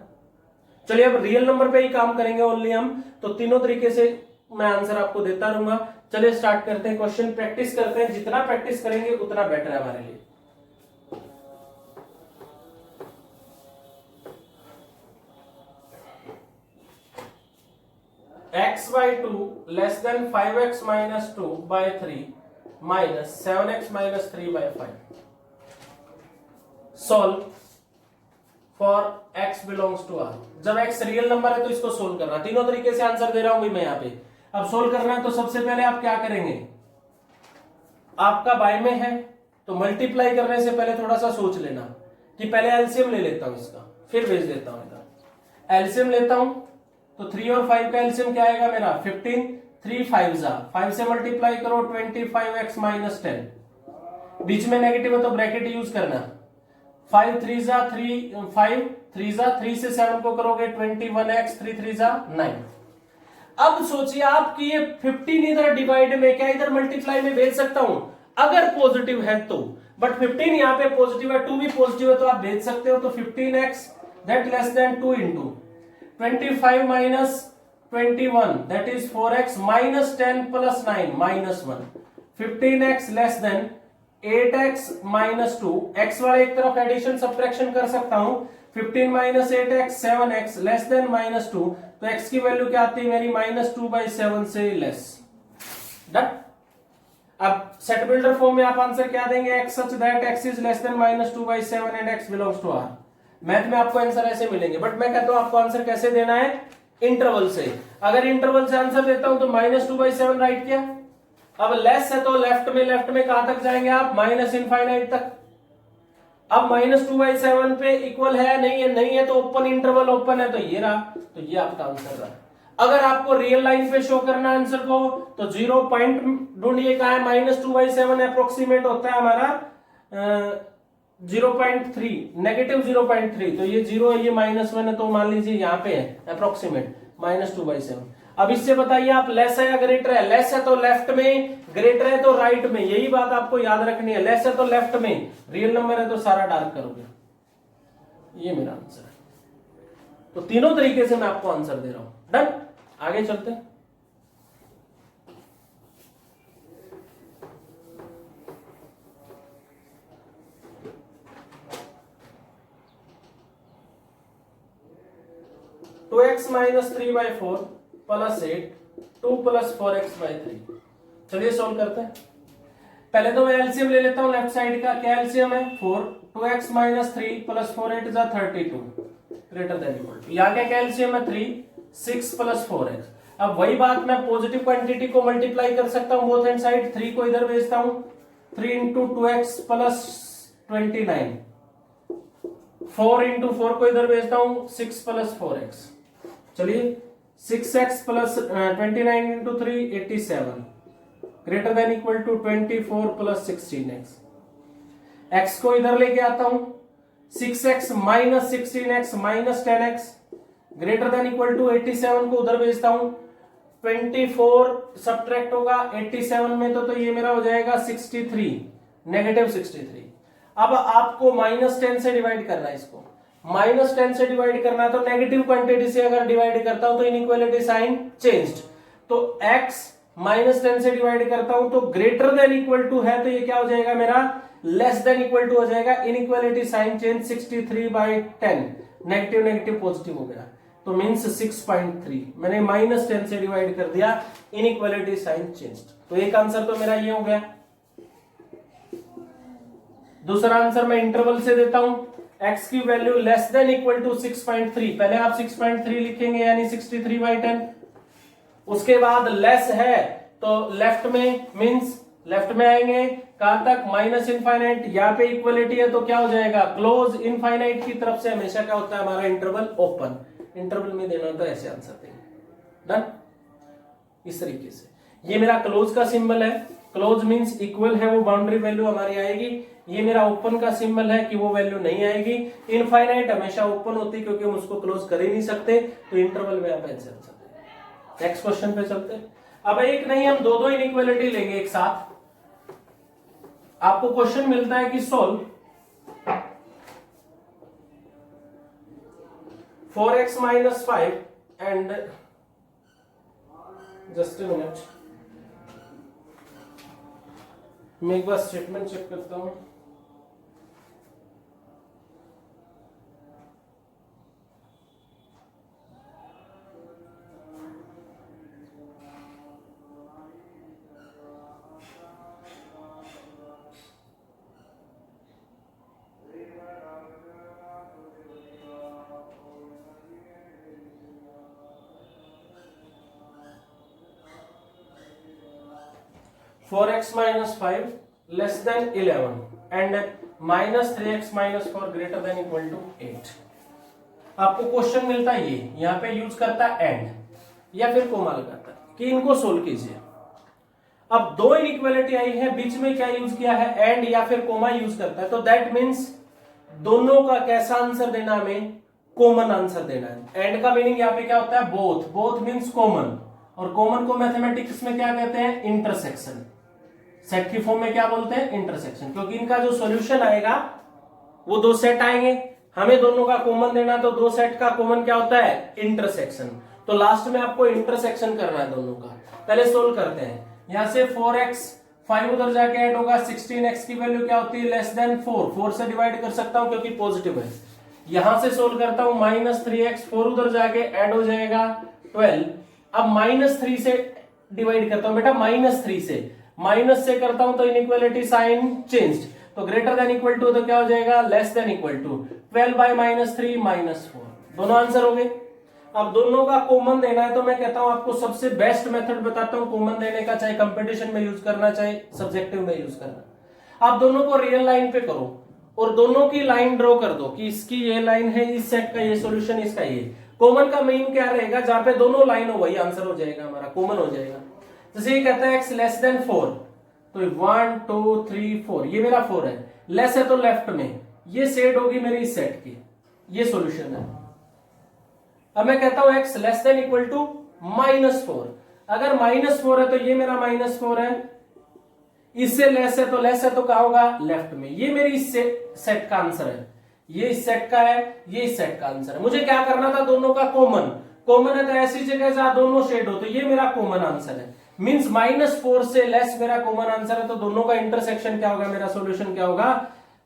चलिए अब रियल नंबर पे ही काम करेंगे ओनली हम, तो तीनों तरीके से मैं आंसर आपको देता रहूंगा। चलिए स्टार्ट करते हैं, क्वेश्चन प्रैक्टिस करते हैं, जितना प्रैक्टिस करेंगे उतना बेटर है हमारे लिए। x by 2 less than 5x minus 2 by 3 minus 7x minus 3 by 5. Solve for x belongs to R. जब x रियल नंबर है तो इसको सोल्व करना, तीनों तरीके से आंसर दे रहा हूं मैं यहाँ पे। अब सोल्व करना है तो सबसे पहले आप क्या करेंगे, आपका बाय में है तो मल्टीप्लाई करने से पहले थोड़ा सा सोच लेना कि पहले एलसीएम ले लेता हूं इसका, फिर भेज देता हूं इधर। एलसीएम लेता हूं तो 3 और 5 का एलसीएम क्या आएगा मेरा 15, 3 5 जा, 5 से मल्टीप्लाई करो 25x माइनस 10, बीच में नेगेटिव है तो ब्रैकेट यूज करना, 5 3 जा 3, 5 3 जा 3 से 7 को करोगे 21x, 3 3 जा 9। अब सोचिए आप कि ये 15 इधर डिवाइड में, क्या इधर मल्टीप्लाई में भेज सकता हूं अगर पॉजिटिव है तो, बट 15 यहाँ पे पॉजिटिव है, 2 भी पॉजिटिव है तो आप भेज सकते हो, तो 15x that less than 2 into 25 minus 21 that is 4x minus 10 plus 9 minus 1, 15x less than 8x minus 2, x वाले एक तरफ एडिशन सब्ट्रैक्शन कर सकता हूं, 15 minus 8x 7x less than minus 2, तो x की वैल्यू क्या आती है मेरी -2/7 से लेस। डन, अब सेट बिल्डर फॉर्म में आप आंसर क्या देंगे, x such that x is less than -2/7 and x belongs to R। Math में आपको आंसर ऐसे मिलेंगे, बट मैं कहता हूं आपको आंसर कैसे देना है, इंटरवल से। अगर इंटरवल से आंसर देता हूं तो -2/7 राइट किया, अब लेस है तो लेफ्ट में कहां तक जाएंगे आप, माइनस इनफाइनाइट तक। अब -2/7 पे इक्वल है नहीं है तो ओपन इंटरवल ओपन है तो ये रहा, तो ये आपका आंसर रहा। अगर आपको रियल लाइन पे शो करना आंसर को तो 0 पॉइंट ढूंढिए कहां है, -2/7 अप्रोक्सीमेट होता है हमारा 0.3, नेगेटिव 0.3, तो ये 0 है ये -1 है तो मान लीजिए यहाँ पे है अप्रोक्सीमेट -2/7। अब इससे बताइए आप लेस है या ग्रेटर है, लेस है तो लेफ्ट में, ग्रेटर है तो राइट में, यही बात आपको याद रखनी है, लेस है तो लेफ्ट में, रियल नंबर है तो सारा डार्क करोगे, ये मेरा आंसर है। तो तीनों तरीके से मैं आपको आंसर दे रहा हूं। डन, आगे चलते हैं। Two x minus 3/4 plus 8, 2 plus 4x by 3। चलिए सॉल्व करते हैं। पहले तो मैं एलसीएम ले लेता हूं लेफ्ट साइड का, क्या एलसीएम है 4, 2x माइनस 3 प्लस 4 8 जा 32 ग्रेटर देन इक्वल टू, यहाँ क्या एलसीएम है 3, 6 प्लस 4x। अब वही बात मैं पॉजिटिव क्वांटिटी को मल्टीप्लाई कर सकता हूं बोथ हैंड साइड, 3 को इधर भेजता हूं, 3 इंटू 2x प्लस 29, 4 इंटू 4 को इधर भेजता हूं 6 प्लस 4x। चलिए 6x plus 29 into 3 87 greater than equal to 24 plus 16x। x को इधर लेके आता हूं 6x minus 16x minus 10x greater than equal to 87 को उधर भेजता हूं, 24 सब्ट्रैक्ट होगा 87 में तो ये मेरा हो जाएगा 63, नेगेटिव 63। अब आपको -10 से डिवाइड करना है इसको, -10 से डिवाइड करना है तो नेगेटिव क्वांटिटी से अगर डिवाइड करता हूं तो इनइक्वालिटी साइन चेंज्ड, तो x -10 से डिवाइड करता हूं तो ग्रेटर देन इक्वल टू है तो ये क्या हो जाएगा मेरा, लेस देन इक्वल टू हो जाएगा inequality sign change 63/10, negative negative positive हो गया तो मींस 6.3, मैंने -10 से डिवाइड कर दिया, इनइक्वालिटी साइन चेंज। तो एक आंसर तो मेरा ये हो गया। दूसरा आंसर मैं इंटरवल से देता हूं, x की value less than equal to 6.3, पहले आप 6.3 लिखेंगे यानी 63/10, उसके बाद लेस है तो लेफ्ट में मींस लेफ्ट में आएंगे कहां तक, माइनस इनफाइनाइट, यहाँ पे इक्वलिटी है तो क्या हो जाएगा क्लोज, इनफाइनाइट की तरफ से हमेशा क्या होता है हमारा इंटरवल ओपन, इंटरवल में देना होता है ऐसे आंसर देंगे। डन, इस तरीके से ये मेरा क्लोज का सिंबल है, क्लोज मींस इक्वल है वो बाउंड्री वैल्यू हमारी आएगी, ये मेरा ओपन का सिंबल है कि वो वैल्यू नहीं आएगी, इनफाइनाइट हमेशा ओपन होती है क्योंकि हम उसको क्लोज कर ही नहीं सकते, तो इंटरवल में आप ऐसे आंसर देंगे। नेक्स्ट क्वेश्चन पे चलते हैं। अब एक नहीं हम दो इनइक्वालिटी लेंगे एक साथ। आपको क्वेश्चन मिलता है कि solve 4x - 5 and just a minute, मैं एक बार स्टेटमेंट चेक करता हूं। (4x - 5 less than 11 and -3x - 4 greater than equal to 8। आपको क्वेश्चन मिलता है ये, यहाँ पे यूज करता है एंड या फिर कोमा लगाता है कि इनको सोल्व कीजिए। अब दो इनइक्वालिटी आई है, बीच में क्या यूज किया है एंड या फिर कोमा यूज करता है, तो दैट मीन्स दोनों का कैसा आंसर देना, हमें कॉमन आंसर देना है। एंड का मीनिंग यहाँ पे क्या होता है बोथ, बोथ मीन्स कॉमन, और कॉमन को मैथमेटिक्स में क्या कहते हैं इंटरसेक्शन, सेट की फॉर्म में क्या बोलते हैं इंटरसेक्शन, क्योंकि इनका जो सॉल्यूशन आएगा वो दो सेट आएंगे, हमें दोनों का कॉमन देना, तो दो सेट का कॉमन क्या होता है इंटरसेक्शन, तो लास्ट में आपको इंटरसेक्शन करना है दोनों का। पहले सोल्व करते हैं, यहां से 4x 5 उधर जाके ऐड होगा, 16x की वैल्यू क्या होती है लेस देन 4, 4 से डिवाइड कर सकता हूं क्योंकि पॉजिटिव है। यहां से सोल्व करता हूं -3x 4 उधर जाके ऐड हो जाएगा 12, अब -3 से डिवाइड करता हूं बेटा, -3 से, माइनस से करता हूं तो इनइक्वालिटी साइन चेंज्ड, तो ग्रेटर देन इक्वल टू तो क्या हो जाएगा लेस देन इक्वल टू, 12/-3 -4, दोनों आंसर हो गए। अब दोनों का कॉमन देना है तो मैं कहता हूं आपको सबसे बेस्ट मेथड बताता हूं कॉमन देने का, चाहे कंपटीशन में यूज करना चाहे सब्जेक्टिव में यूज करना। आप दोनों को रियल लाइन पे करो और दोनों की लाइन ड्रॉ कर दो कि इसकी ये लाइन है, इस सेट का ये सॉल्यूशन, इसका ये। कॉमन का मीन क्या रहेगा, जहां पे दोनों लाइन हो वही आंसर हो जाएगा हमारा, कॉमन हो जाएगा। जैसे ये कहता है x लेस देन 4, तो 1 2 3 4, ये मेरा 4 है, लेस है तो लेफ्ट में, ये सेट होगी मेरी इस सेट की, ये सॉल्यूशन है। अब मैं कहता हूं x less than equal to -4, अगर -4 है तो ये मेरा -4 है, इससे लेस है तो क्या होगा लेफ्ट में, ये मेरी इस सेट का आंसर है, ये इस सेट का है, ये इस सेट का आंसर है। मुझे क्या करना था, दोनों का कॉमन, कॉमन है तो ऐसी जगह जहां दोनों शेड हो, तो ये मेरा कॉमन आंसर है, मींस -4 से लेस मेरा कॉमन आंसर है, तो दोनों का इंटरसेक्शन क्या होगा, मेरा सॉल्यूशन क्या होगा,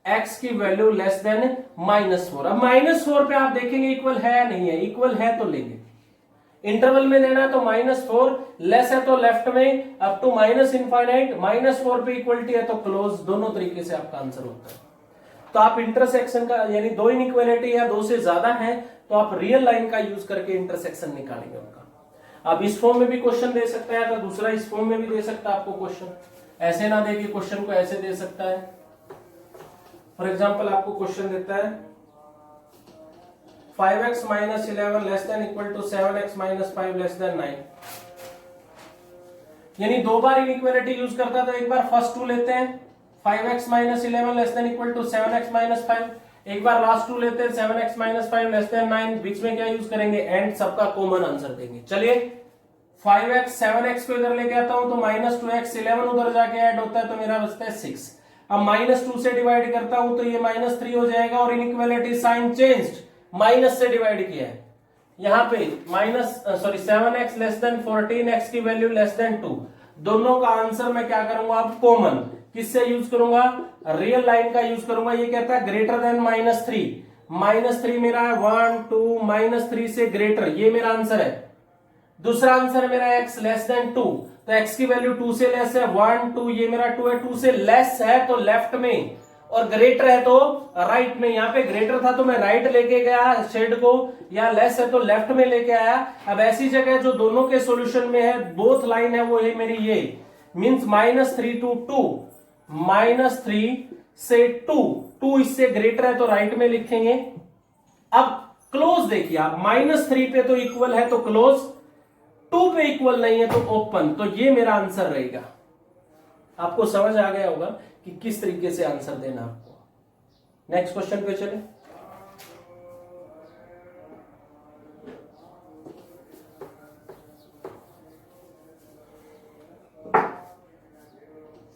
x की वैल्यू लेस देन -4। अब -4 पे आप देखेंगे इक्वल है या नहीं है, इक्वल है तो लेंगे, इंटरवल में देना है तो -4, लेस है तो लेफ्ट में अप टू -इनफाइनाइट, -4 पे इक्वलिटी है तो क्लोज, दोनों तरीके से आपका आंसर होता है। तो आप इंटरसेक्शन का यानी दो इनइक्वालिटी या दो से ज्यादा है तो आप रियल लाइन का यूज करके इंटरसेक्शन निकालेंगे उनका। आप इस फॉर्म में भी क्वेश्चन दे सकता है, तो दूसरा इस फॉर्म में भी दे सकता है आपको क्वेश्चन, ऐसे ना दे के क्वेश्चन को ऐसे दे सकता है। फॉर एग्जांपल आपको क्वेश्चन देता है 5x - 11 less than equal to 7x - 5 less than 9, यानी दो बार इनइक्वालिटी यूज करता है, तो एक बार फर्स्ट टू लेते हैं 5x - 11 less than equal to 7x - 5, एक बार लास्ट टू लेते हैं 7x - 5 लेस देन 9, बीच में क्या यूज करेंगे एंड, सबका कॉमन आंसर देंगे। चलिए 5x 7x को इधर लेके आता हूं तो -2x 11 उधर जाके ऐड होता है तो मेरा बचता है 6, अब -2 से डिवाइड करता हूं तो ये -3 हो जाएगा, और इनइक्वालिटी साइन चेंज्ड, माइनस से डिवाइड किया है, यहां पे 7x लेस देन 14, x की वैल्यू लेस देन 2, दोनों का आंसर मैं क्या करूंगा अब कॉमन, किससे यूज करूंगा, रियल लाइन का यूज करूंगा। ये कहता है ग्रेटर देन -3, -3 मेरा है 1 2, -3 से ग्रेटर, ये मेरा आंसर है। दूसरा आंसर मेरा x लेस देन 2, तो x की वैल्यू 2 से लेस है, 1 2, ये मेरा 2 है, 2 से लेस है तो लेफ्ट में, और ग्रेटर है तो राइट में। यहाँ पे ग्रेटर था तो मैं राइट लेके गया शेड को, या लेस है तो लेफ्ट में लेके आया। अब ऐसी जगह जो दोनों के सॉल्यूशन में है, बोथ लाइन है, वो है मेरी ये, मींस -3 to 2, -3 से 2, 2 इससे ग्रेटर है तो राइट में लिखेंगे। अब क्लोज देखिए आप, -3 पे तो इक्वल है तो क्लोज, 2 पे इक्वल नहीं है तो ओपन, तो ये मेरा आंसर रहेगा। आपको समझ आ गया होगा कि किस तरीके से आंसर देना आपको। नेक्स्ट क्वेश्चन पे चले।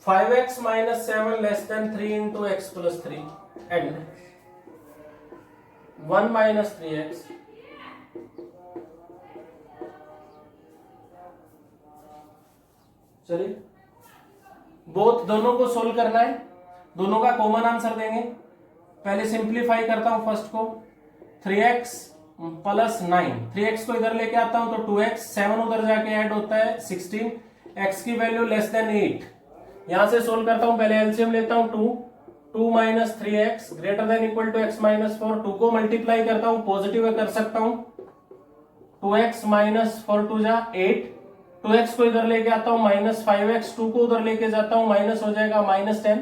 (5x - 7 less than 3 into x plus 3 and 1 - 3x चलिए बोथ, दोनों को सोल्व करना है, दोनों का कॉमन आंसर देंगे। पहले सिंप्लीफाई करता हूं फर्स्ट को, 3x + 9, 3x को इधर लेके आता हूं तो 2x, 7 उधर जाके ऐड होता है 16, x की वैल्यू लेस देन 8, यहां से सोल्व करता हूं। पहले एलसीएम लेता हूं, 2 - 3x greater than equal to x - 4, 2 को मल्टीप्लाई करता हूं, पॉजिटिव कर सकता हूं, 2x - 4 2 जा 8, 2x को इधर लेके आता हूं -5x, 2 को उधर लेके जाता हूं, माइनस हो जाएगा -10,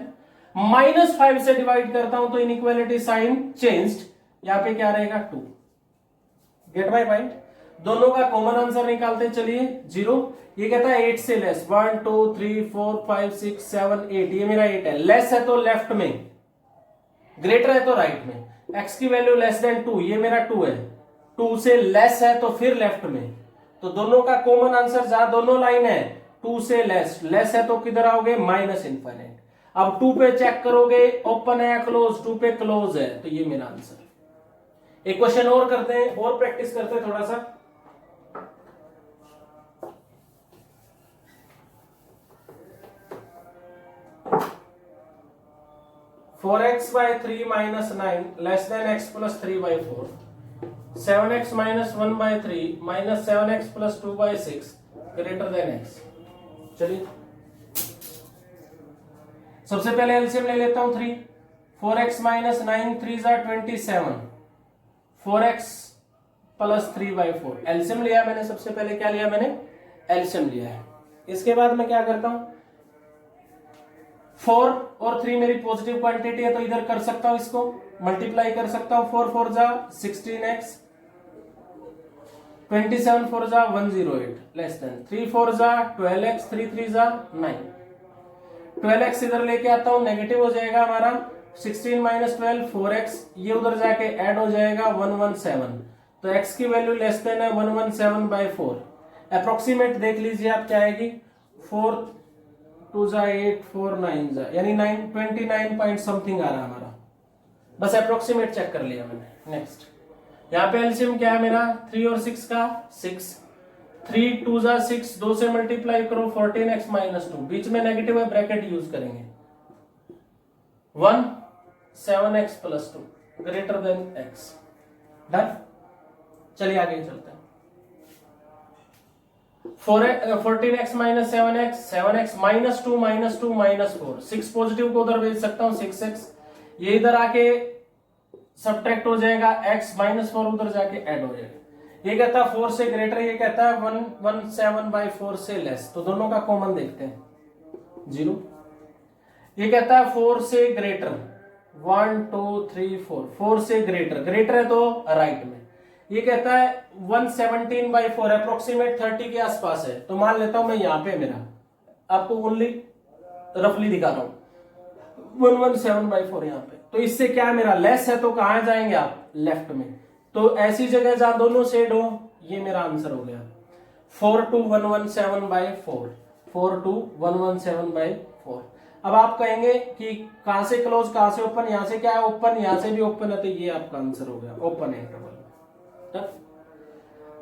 -5 से डिवाइड करता हूं तो इनइक्वालिटी साइन चेंज्ड, यहां पे क्या रहेगा 2। Gate my point. दोनों का कॉमन आंसर निकालते चलिए, 0। ये कहता है 8 से लेस, 1 2 3 4 5 6 7 8, ये मेरा 8 है, लेस है तो लेफ्ट में, ग्रेटर है तो राइट में। x की वैल्यू लेस देन 2, ये मेरा 2 है, 2 से लेस है तो फिर लेफ्ट में, तो दोनों का कॉमन आंसर, जहां दोनों लाइन है 2 से लेस, लेस है तो किधर आओगे -∞। अब 2 पे चेक करोगे ओपन है या क्लोज, 2 पे क्लोज है, तो ये मेरा आंसर। एक क्वेश्चन और करते हैं, और प्रैक्टिस करते हैं थोड़ा सा। (4x/3 - 9 less than x plus 3/4), 7x - 1/3 - 7x plus 2/6 greater than x। चलिए सबसे पहले एलसीएम ले लेता हूं 3, 4x - 9 3 जा 27, 4x plus 3/4, एलसीएम लिया मैंने। सबसे पहले क्या लिया मैंने, एलसीएम लिया है। इसके बाद मैं क्या करता हूं, 4 और 3 मेरी पॉजिटिव क्वांटिटी है तो इधर कर सकता हूं, इसको मल्टीप्लाई कर सकता हूं, 4 4 जा 16x, 27 4 जा 108 लेस देन 3 4 जा 12x, 3 3 जा 9, 12x इधर लेके आता हूं, नेगेटिव हो जाएगा हमारा, 16 - 12 4x, ये उधर जाके ऐड हो जाएगा 117, तो x की वैल्यू लेस देन है 117/4। अप्रोक्सीमेट देख लीजिए आप क्या आएगी, 4 2 जा 8 4 9 जा, यानी 29 पॉइंट समथिंग आ रहा हमारा, बस अप्रोक्सीमेट चेक कर लिया मैंने। नेक्स्ट यहाँ पे एलसीएम क्या है मेरा, 3 और 6 का 6, 3 2 जा 6, 2 से मल्टीप्लाई करो 14x - 2, बीच में नेगेटिव है ब्रैकेट यूज करेंगे, 1 7x plus 2 greater then x। Done, चलिए आगे चलते हैं। 14x - 7x, 7x - 2 - 2 - 4, 6 पॉजिटिव को उधर भेज सकता हूं, 6x, ये इधर आके सब्ट्रैक्ट हो जाएगा, x -4 उधर जाके ऐड हो जाएगा। ये कहता है 4 से ग्रेटर, ये कहता है 117/4 से लेस, तो दोनों का कॉमन देखते हैं, 0। ये कहता है 4 से ग्रेटर, 1 2 3 4, 4 से ग्रेटर, ग्रेटर है तो राइट में। ये कहता है 117/4, अप्रोक्सीमेट 30 के आसपास है, तो मान लेता हूं मैं यहां पे, मेरा आपको ओनली रफली दिखा रहा हूं, 117/4 यहां पे, तो इससे क्या है मेरा लेस है तो कहां जाएंगे आप, लेफ्ट में, तो ऐसी जगह जहां दोनों शेड हो, ये मेरा आंसर हो गया 4 to 117/4, 4 to 117/4। अब आप कहेंगे कि कहां से क्लोज कहां से ओपन, यहां से क्या है ओपन, यहां से भी ओपन है, तो ये आपका आंसर हो गया, ओपन इंटरवल।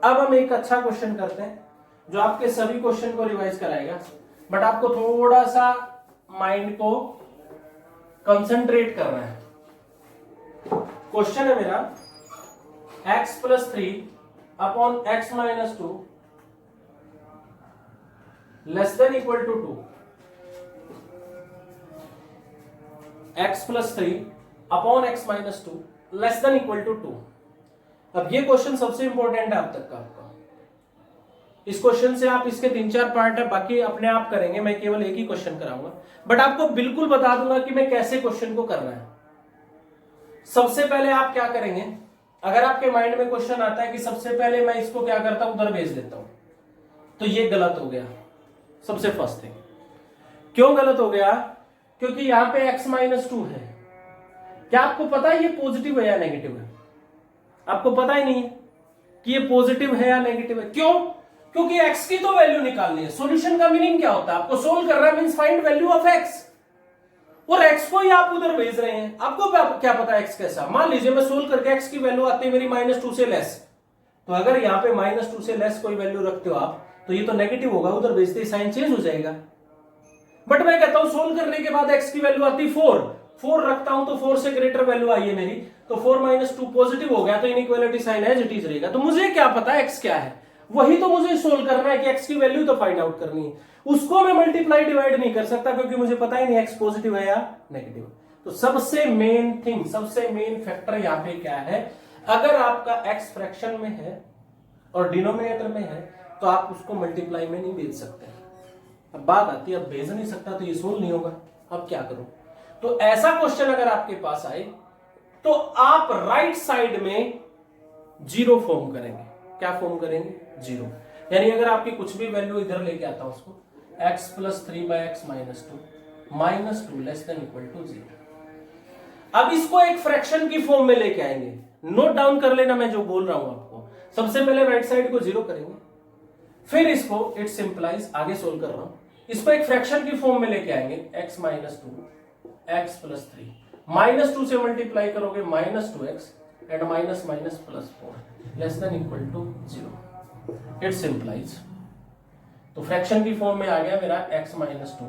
अब हम एक अच्छा क्वेश्चन करते हैं जो आपके सभी क्वेश्चन को रिवाइज कराएगा, बट आपको थोड़ा सा माइंड को कंसंट्रेट कर रहे हैं। क्वेश्चन है मेरा x+3 upon x-2 less than equal to 2। x+3 upon x-2 less than equal to 2। अब ये क्वेश्चन सबसे इंपॉर्टेंट है अब तक का आपका। इस क्वेश्चन से आप इसके 3-4 पार्ट है, बाकी अपने आप करेंगे, मैं केवल एक ही क्वेश्चन कराऊंगा, बट आपको बिल्कुल बता दूंगा कि मैं कैसे क्वेश्चन को करना है। सबसे पहले आप क्या करेंगे, अगर आपके माइंड में क्वेश्चन आता है कि सबसे पहले मैं इसको क्या करता हूं, उधर भेज देता हूं, तो ये गलत हो गया। सबसे फर्स्ट थिंग क्यों गलत हो गया, क्योंकि यहां पे x-2 है। क्या आपको पता है ये पॉजिटिव है या नेगेटिव है? आपको पता ही नहीं है कि ये पॉजिटिव है या नेगेटिव है। क्यों? क्योंकि x की तो वैल्यू निकालनी है। सॉल्यूशन का मीनिंग क्या होता है, आपको सोल्व करना है, means find value of x, और x को ही आप उधर भेज रहे हैं। आपको क्या पता x कैसा। मान लीजिए मैं सोल्व करके x की वैल्यू आती है मेरी -2 से लेस, तो अगर यहाँ पे -2 से लेस कोई वैल्यू रखते हो आप, तो ये तो नेगेटिव होगा, उधर भेजते ही साइन चेंज हो जाएगा। बट मैं कहता हूं सोल्व करने के बाद x की वैल्यू आती 4 रखता हूं, तो 4 से ग्रेटर वैल्यू आई है मेरी, तो 4 - 2 पॉजिटिव हो गया, तो inequality sign as it is रहेगा। तो मुझे क्या पता x क्या है, वही तो मुझे सोल्व करना है कि x की वैल्यू तो फाइंड आउट करनी है। उसको मैं मल्टीप्लाई डिवाइड नहीं कर सकता, क्योंकि मुझे पता ही नहीं x पॉजिटिव है या नेगेटिव। तो सबसे मेन थिंग, सबसे मेन फैक्टर यहाँ पे क्या है, अगर आपका x फ्रैक्शन में है और डिनोमिनेटर में है, तो आप उसको मल्टीप्लाई में नहीं भेज सकते। अब बात आती है, अब भेज नहीं सकता तो ये सोल्व नहीं होगा, अब क्या करूं। तो ऐसा क्वेश्चन अगर आपके पास आए, तो आप राइट साइड में 0 फॉर्म करेंगे। क्या फॉर्म करेंगे? 0। यानी अगर आपकी कुछ भी वैल्यू इधर लेके आता हूं उसको, x+3/x-2 -2 less than equal to 0। अब इसको एक फ्रैक्शन की फॉर्म में लेके आएंगे। नोट डाउन कर लेना मैं जो बोल रहा हूं आपको। सबसे पहले राइट साइड को 0 करेंगे, फिर इसको इट सिंप्लाइज, आगे सोल्व कर रहा हूं, इसको एक फ्रैक्शन की फॉर्म में लेके आएंगे, x-2 x+3 -2 से मल्टीप्लाई करोगे -2x and -+4 less than equal to 0। It simplifies, तो फ्रैक्शन की फॉर्म में आ गया मेरा x-2,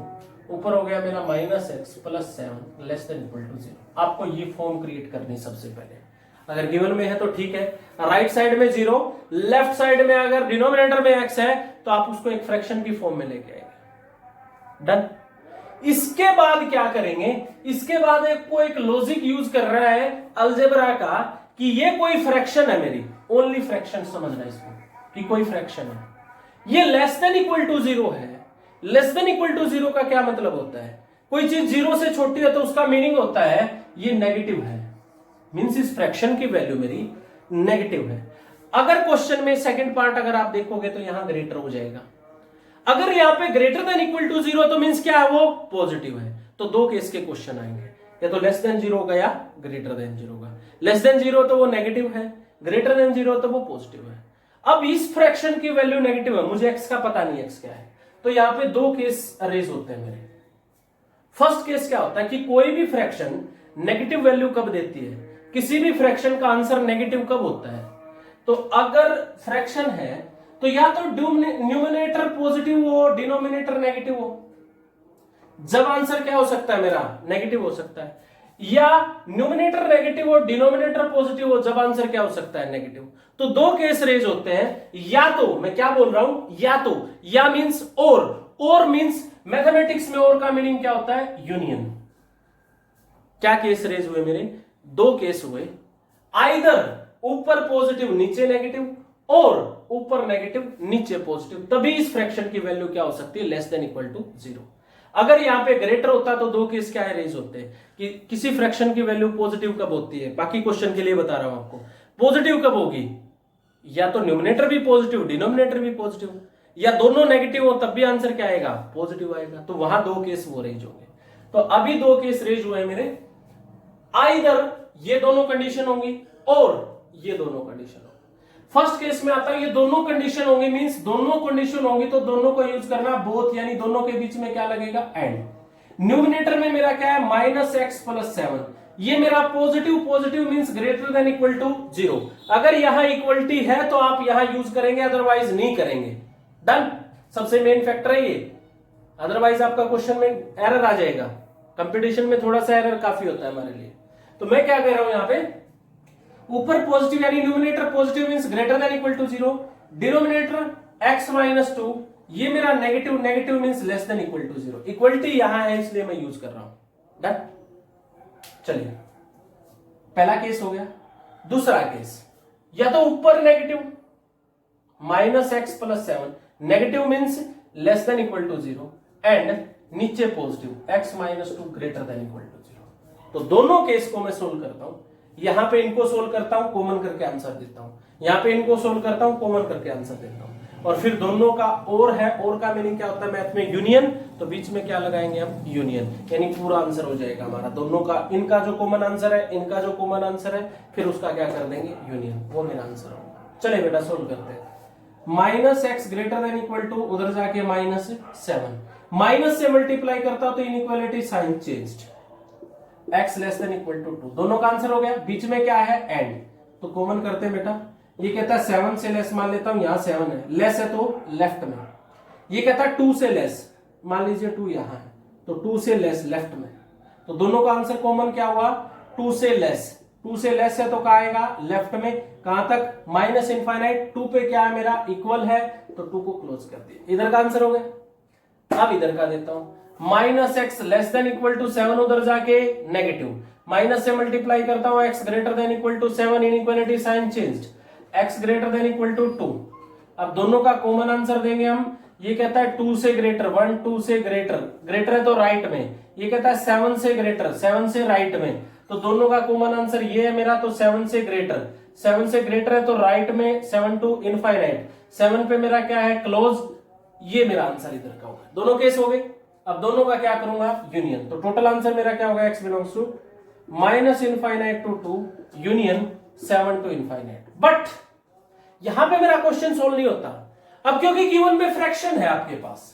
ऊपर हो गया मेरा -x+7 less than equal to 0। आपको ये फॉर्म क्रिएट करनी सबसे पहले। अगर गिवन में है तो ठीक है, राइट साइड में 0, लेफ्ट साइड में अगर डिनोमिनेटर में x है, तो आप उसको एक फ्रैक्शन की फॉर्म में लेके आएंगे। डन। इसके बाद क्या करेंगे, इसके बाद एक लॉजिक यूज कर रहा है अलजेब्रा का, कि ये कोई फ्रैक्शन है मेरी, ओनली फ्रैक्शन समझना इसको, कि कोई फ्रैक्शन है, ये लेस देन इक्वल टू 0 है। लेस देन इक्वल टू 0 का क्या मतलब होता है, कोई चीज 0 से छोटी है तो उसका मीनिंग होता है ये नेगेटिव है, मींस इस फ्रैक्शन की वैल्यू मेरी नेगेटिव है। अगर क्वेश्चन में सेकंड पार्ट अगर आप देखोगे तो यहां ग्रेटर हो जाएगा। अगर यहां पे ग्रेटर देन इक्वल टू 0 तो मींस क्या है, वो पॉजिटिव है। तो दो केस के क्वेश्चन आएंगे, या तो लेस देन 0 होगा या ग्रेटर देन 0 होगा। लेस देन 0 तो वो नेगेटिव है, ग्रेटर देन 0 तो वो पॉजिटिव है। अब इस फ्रैक्शन की वैल्यू नेगेटिव है, मुझे x का पता नहीं x क्या है, तो यहां पे दो केस अरेज होते हैं मेरे। फर्स्ट केस क्या होता है कि कोई भी फ्रैक्शन नेगेटिव वैल्यू कब देती है, किसी भी फ्रैक्शन का आंसर नेगेटिव कब होता है, तो अगर फ्रैक्शन है तो या तो न्यूमिनेटर पॉजिटिव हो, डिनोमिनेटर नेगेटिव हो, जब आंसर क्या हो सकता है मेरा, नेगेटिव हो सकता है, या न्यूमिनेटर नेगेटिव हो, डिनोमिनेटर पॉजिटिव हो, जब आंसर क्या हो सकता है, नेगेटिव। तो दो केस रेज होते हैं, या तो मैं क्या बोल रहा हूं, या तो, या मींस और मींस मैथमेटिक्स में और का मीनिंग क्या होता है, यूनियन। क्या केस रेज हुए मेरे, दो केस हुए, आइदर ऊपर पॉजिटिव नीचे नेगेटिव, और ऊपर नेगेटिव नीचे पॉजिटिव, तभी इस फ्रैक्शन की वैल्यू क्या हो सकती है, लेस देन इक्वल टू 0। अगर यहां पे ग्रेटर होता तो दो केस क्या है रेज होते हैं, कि किसी फ्रैक्शन की वैल्यू पॉजिटिव कब होती है, बाकी क्वेश्चन के लिए बता रहा हूं आपको, पॉजिटिव कब होगी, या तो न्यूमिनेटर भी पॉजिटिव, डिनोमिनेटर भी पॉजिटिव, या दोनों नेगेटिव हो तब भी आंसर क्या आएगा, पॉजिटिव आएगा। तो वहां दो केस वो रेज होंगे। तो अभी दो केस रेज हुए मेरे, आइदर ये दोनों कंडीशन होंगी और ये दोनों कंडीशन होंगी। फर्स्ट केस में आता है ये दोनों कंडीशन होंगे, मींस दोनों कंडीशन होंगी तो दोनों को यूज करना, बोथ यानी दोनों के बीच में क्या लगेगा, एंड। न्यूमिनेटर में मेरा क्या है, -x+7, ये मेरा positive means greater than equal to 0। अगर यहां इक्वलिटी है तो आप यहां यूज करेंगे, अदरवाइज नहीं करेंगे। डन। सबसे मेन फैक्टर है ये, अदरवाइज आपका क्वेश्चन में एरर आ जाएगा। कंपटीशन में थोड़ा सा एरर काफी होता है हमारे लिए। तो मैं क्या कह रहा हूं यहां पे, ऊपर पॉजिटिव यानी numerator positive means greater than equal to 0, denominator x minus 2, ये मेरा negative, negative means less than equal to 0। Equality यहां है इसलिए मैं यूज कर रहा हूं। डन। चलिए पहला केस हो गया। दूसरा केस, या तो ऊपर negative minus x plus 7, negative means less than equal to 0, and नीचे positive x minus 2 greater than equal to 0। तो दोनों केस को मैं सोल्व करता हूं। यहां पे इनको सोल्व करता हूं, कॉमन करके आंसर देता हूं। यहां पे इनको सोल्व करता हूं, कॉमन करके आंसर देता हूं। और फिर दोनों का और है, और का मीनिंग क्या होता है मैथ में, यूनियन। तो बीच में क्या लगाएंगे हम, यूनियन, यानी पूरा आंसर हो जाएगा हमारा। दोनों का, इनका जो कॉमन आंसर है, इनका जो कॉमन आंसर है, फिर उसका क्या कर देंगे, यूनियन, वो मेरा आंसर होगा। चले बेटा सोल्व करते हैं। Minus x greater than equal to, उधर जाके माइनस 7, माइनस से मल्टीप्लाई करता हूं तो inequality sign changed, x less than equal to 2, दोनों का आंसर हो गया। बीच में क्या है, एंड, तो कॉमन करते हैं बेटा। ये कहता है 7 से लेस, मान लेता हूं यहां 7 है, लेस है तो लेफ्ट में। ये कहता है 2 से लेस, मान लीजिए 2 यहां है, तो 2 से लेस लेफ्ट में। तो दोनों का आंसर कॉमन क्या हुआ, 2 से लेस। 2 से लेस है तो कहा आएगा, लेफ्ट में। कहां तक, माइनस इनफाइनाइट। 2 पे क्या है मेरा, इक्वल है, तो 2 को क्लोज कर दिया। इधर का आंसर हो गया। अब इधर का देता हूं, minus x less than equal to 7, उधर जाके नेगेटिव, माइनस से मल्टीप्लाई करता हूं x greater than equal to 7, inequality sign changed, x greater than equal to 2। अब दोनों का कॉमन आंसर देंगे हम। ये कहता है 2 से ग्रेटर, 1 2 से ग्रेटर, ग्रेटर है तो राइट में। ये कहता है 7 से ग्रेटर, 7 से राइट में। तो दोनों का कॉमन आंसर ये है मेरा, तो 7 से ग्रेटर, 7 से ग्रेटर है तो राइट में, 7 टू इनफाइनाइट, 7 पे मेरा क्या है, क्लोज। ये मेरा आंसर इधर का होगा। दोनों केस हो गए। अब दोनों का क्या करूंगा, यूनियन। तो टोटल आंसर मेरा क्या होगा, x belongs to minus infinite to 2 union 7 to infinite. But यहां पे मेरा क्वेश्चन सोल्व नहीं होता अब, क्योंकि गिवन में फ्रैक्शन है आपके पास।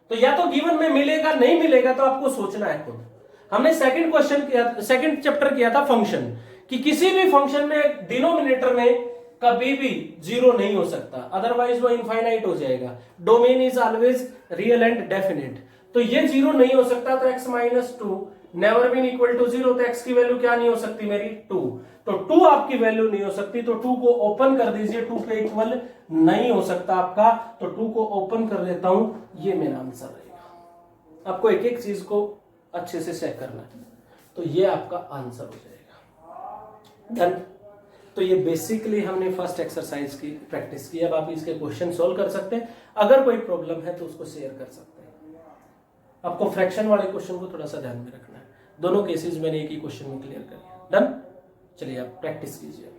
तो या तो गिवन में मिलेगा, नहीं मिलेगा तो आपको सोचना है खुद। हमने सेकंड क्वेश्चन किया, सेकंड चैप्टर किया था फंक्शन, कि किसी भी फंक्शन में डिनोमिनेटर में कभी भी 0 नहीं हो सकता, अदरवाइज वो इनफाइनाइट हो जाएगा। Domain is always real and definite. तो ये 0 नहीं हो सकता, तो x minus 2 never been equal to 0, तो x की वैल्यू क्या नहीं हो सकती मेरी, 2। तो 2 आपकी वैल्यू नहीं हो सकती, तो 2 को ओपन कर दीजिए, 2 पे इक्वल नहीं हो सकता आपका, तो 2 को ओपन कर देता हूं। ये मेरा आंसर रहेगा। आपको एक एक चीज को अच्छे से चेक करना है, तो ये आपका आंसर हो जाएगा। डन। तो ये बेसिकली हमने फर्स्ट एक्सरसाइज की प्रैक्टिस की। अब आप इसके क्वेश्चन सोल्व कर सकते हैं। अगर कोई प्रॉब्लम है तो उसको शेयर कर सकते हैं। आपको फ्रैक्शन वाले क्वेश्चन को थोड़ा सा ध्यान में रखना है। दोनों केसेस मैंने एक ही क्वेश्चन में क्लियर कर लिया। डन। चलिए आप प्रैक्टिस कीजिए।